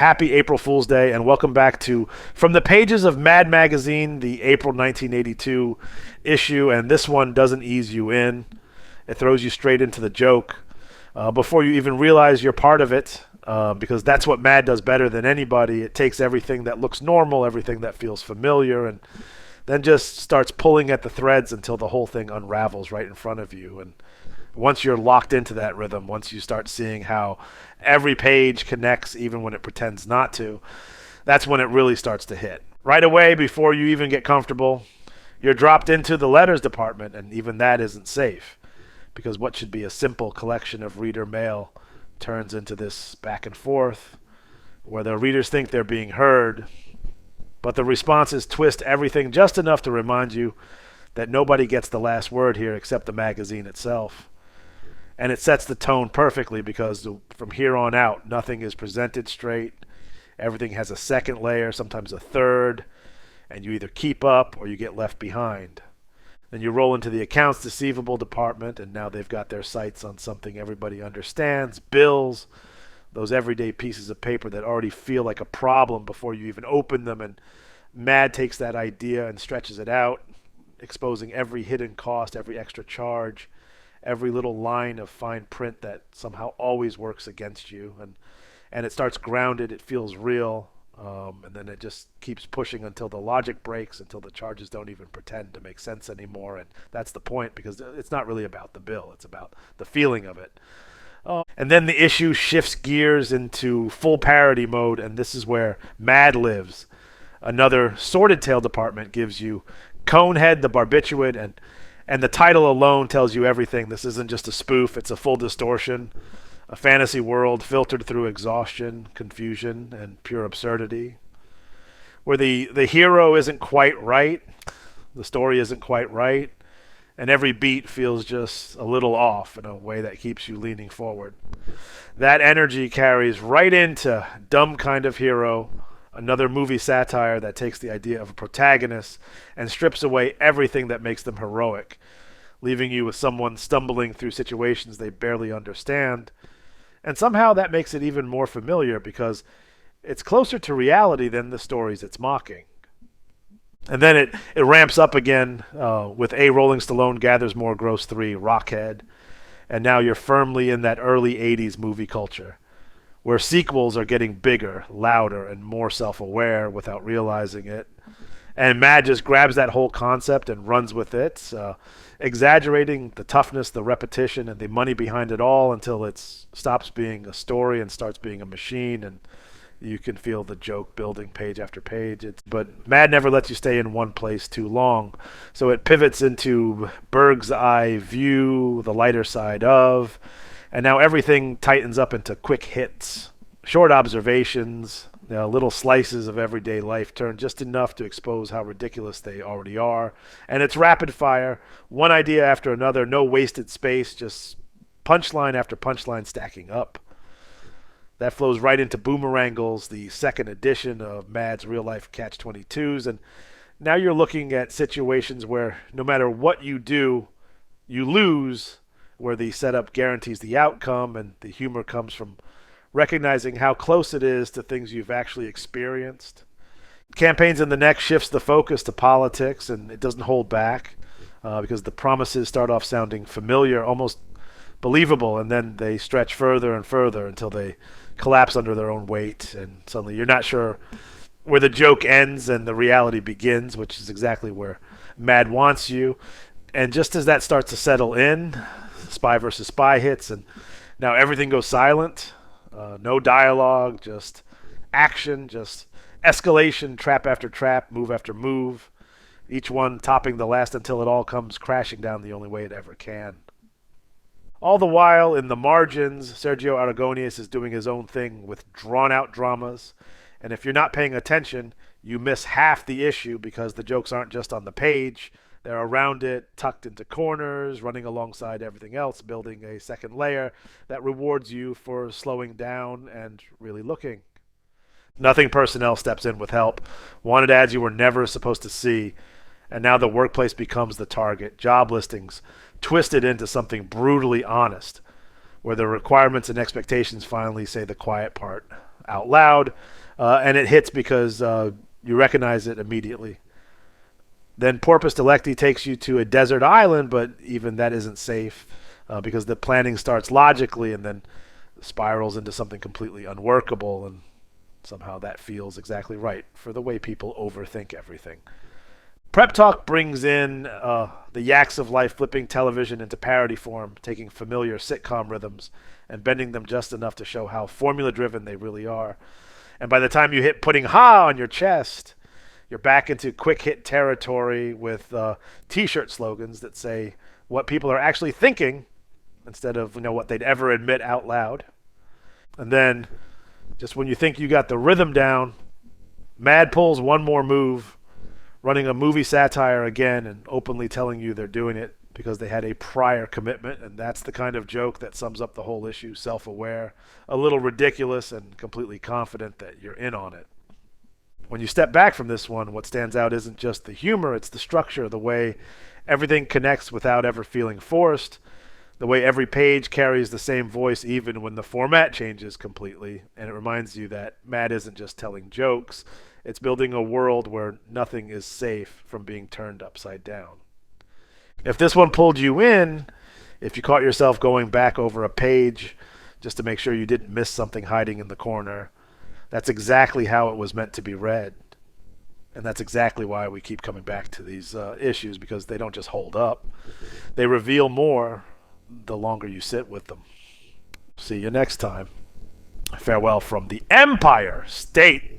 Happy April Fool's Day, and welcome back to From the Pages of Mad Magazine, the April 1982 issue. And this one doesn't ease you in, it throws you straight into the joke before you even realize you're part of it, because that's what Mad does better than anybody. It takes everything that looks normal, everything that feels familiar, and then just starts pulling at the threads until the whole thing unravels right in front of you. And once you're locked into that rhythm, once you start seeing how every page connects even when it pretends not to, that's when it really starts to hit. Right away, before you even get comfortable, you're dropped into the letters department, and even that isn't safe, because what should be a simple collection of reader mail turns into this back and forth where the readers think they're being heard, but the responses twist everything just enough to remind you that nobody gets the last word here except the magazine itself. And it sets the tone perfectly, because from here on out, nothing is presented straight. Everything has a second layer, sometimes a third, and you either keep up or you get left behind. Then you roll into the accounts receivable department, and now they've got their sights on something everybody understands: bills, those everyday pieces of paper that already feel like a problem before you even open them. And Mad takes that idea and stretches it out, exposing every hidden cost, every extra charge, every little line of fine print that somehow always works against you. And it starts grounded, it feels real, and then it just keeps pushing until the logic breaks, until the charges don't even pretend to make sense anymore. And that's the point, because it's not really about the bill, it's about the feeling of it. And then the issue shifts gears into full parody mode, and this is where Mad lives. Another sordid tale department gives you Conehead the Barbiturate, and the title alone tells you everything. This isn't just a spoof, it's a full distortion. A fantasy world filtered through exhaustion, confusion, and pure absurdity. Where the hero isn't quite right, the story isn't quite right, and every beat feels just a little off in a way that keeps you leaning forward. That energy carries right into Dumb Kind of Hero, another movie satire that takes the idea of a protagonist and strips away everything that makes them heroic, leaving you with someone stumbling through situations they barely understand. And somehow that makes it even more familiar, because it's closer to reality than the stories it's mocking. And then it ramps up again with A. Rolling Stallone Gathers More Gross 3, Rockhead. And now you're firmly in that early 80s movie culture, where sequels are getting bigger, louder, and more self-aware without realizing it. And Mad just grabs that whole concept and runs with it, exaggerating the toughness, the repetition, and the money behind it all until it stops being a story and starts being a machine, and you can feel the joke building page after page. But Mad never lets you stay in one place too long, so it pivots into Berg's eye view, the lighter side of, and now everything tightens up into quick hits, short observations, little slices of everyday life turn just enough to expose how ridiculous they already are. And it's rapid fire, one idea after another, no wasted space, just punchline after punchline stacking up. That flows right into Boomerangles, the second edition of Mad's real-life catch-22s. And now you're looking at situations where no matter what you do, you lose, where the setup guarantees the outcome, and the humor comes from recognizing how close it is to things you've actually experienced. Campaigns in the next shifts the focus to politics, and it doesn't hold back, because the promises start off sounding familiar, almost believable, and then they stretch further and further until they collapse under their own weight, and suddenly you're not sure where the joke ends and the reality begins, which is exactly where Mad wants you. And just as that starts to settle in, spy versus spy hits, and now everything goes silent. No dialogue, just action, just escalation, trap after trap, move after move, each one topping the last until it all comes crashing down the only way it ever can. All the while, in the margins, Sergio Aragonés is doing his own thing with drawn-out dramas, and if you're not paying attention, you miss half the issue, because the jokes aren't just on the page. They're around it, tucked into corners, running alongside everything else, building a second layer that rewards you for slowing down and really looking. Nothing personnel steps in with help. Wanted ads you were never supposed to see, and now the workplace becomes the target. Job listings twisted into something brutally honest, where the requirements and expectations finally say the quiet part. out loud, and it hits because you recognize it immediately. Then Porpoise Delecti takes you to a desert island, but even that isn't safe because the planning starts logically and then spirals into something completely unworkable, and somehow that feels exactly right for the way people overthink everything. Prep Talk brings in the yaks of life, flipping television into parody form, taking familiar sitcom rhythms and bending them just enough to show how formula driven they really are. And by the time you hit putting ha on your chest, you're back into quick hit territory with t-shirt slogans that say what people are actually thinking instead of what they'd ever admit out loud. And then just when you think you got the rhythm down, Mad pulls one more move, running a movie satire again and openly telling you they're doing it because they had a prior commitment, and that's the kind of joke that sums up the whole issue. Self-aware, a little ridiculous, and completely confident that you're in on it. When you step back from this one, what stands out isn't just the humor, it's the structure, the way everything connects without ever feeling forced, the way every page carries the same voice even when the format changes completely, and it reminds you that Matt isn't just telling jokes, it's building a world where nothing is safe from being turned upside down. If this one pulled you in, if you caught yourself going back over a page just to make sure you didn't miss something hiding in the corner, that's exactly how it was meant to be read. And that's exactly why we keep coming back to these issues, because they don't just hold up. They reveal more the longer you sit with them. See you next time. Farewell from the Empire State.